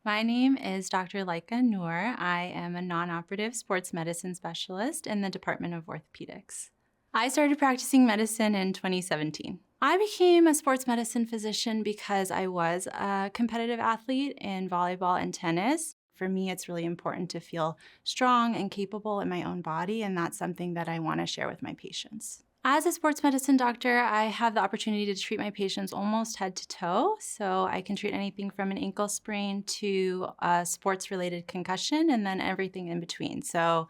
My name is Dr. Laika Nur. I am a non-operative sports medicine specialist in the Department of Orthopedics. I started practicing medicine in 2017. I became a sports medicine physician because I was a competitive athlete in volleyball and tennis. For me, it's really important to feel strong and capable in my own body, and that's something that I want to share with my patients. As a sports medicine doctor, I have the opportunity to treat my patients almost head to toe. So I can treat anything from an ankle sprain to a sports-related concussion and then everything in between. So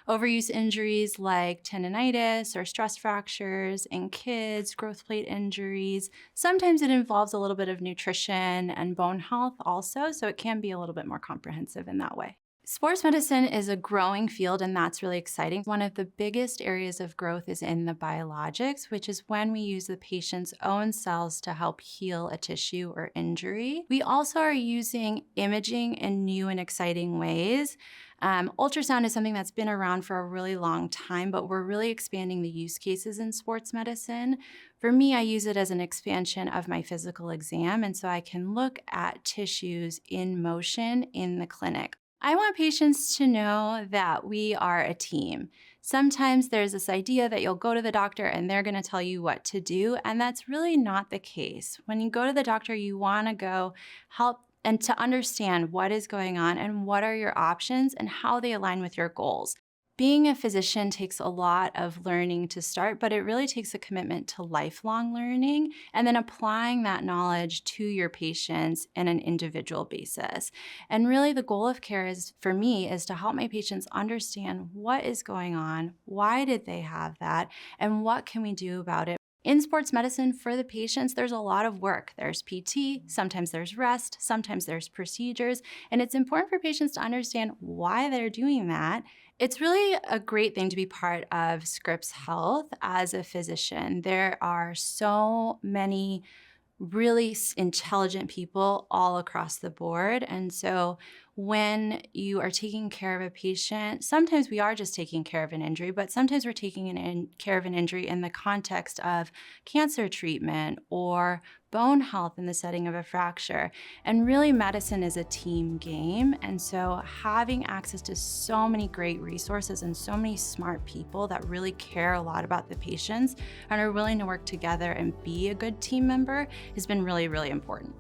overuse injuries like tendonitis or stress fractures in kids, growth plate injuries. Sometimes it involves a little bit of nutrition and bone health also, so it can be a little bit more comprehensive in that way. Sports medicine is a growing field, and that's really exciting. One of the biggest areas of growth is in the biologics, which is when we use the patient's own cells to help heal a tissue or injury. We also are using imaging in new and exciting ways. Ultrasound is something that's been around for a really long time, but we're really expanding the use cases in sports medicine. For me, I use it as an expansion of my physical exam, and so I can look at tissues in motion in the clinic. I want patients to know that we are a team. Sometimes there's this idea that you'll go to the doctor and they're going to tell you what to do, and that's really not the case. When you go to the doctor, you want to go help and to understand what is going on and what are your options and how they align with your goals. Being a physician takes a lot of learning to start, but it really takes a commitment to lifelong learning and then applying that knowledge to your patients in an individual basis. And really the goal of care is, for me, is to help my patients understand what is going on, why did they have that, and what can we do about it. In sports medicine, for the patients, there's a lot of work. There's PT, sometimes there's rest, sometimes there's procedures, and it's important for patients to understand why they're doing that. It's really a great thing to be part of Scripps Health as a physician. There are so many really intelligent people all across the board. And so when you are taking care of a patient, sometimes we are just taking care of an injury, but sometimes we're taking care of an injury in the context of cancer treatment or bone health in the setting of a fracture. And really medicine is a team game. And so having access to so many great resources and so many smart people that really care a lot about the patients and are willing to work together and be a good team member has been really, really important.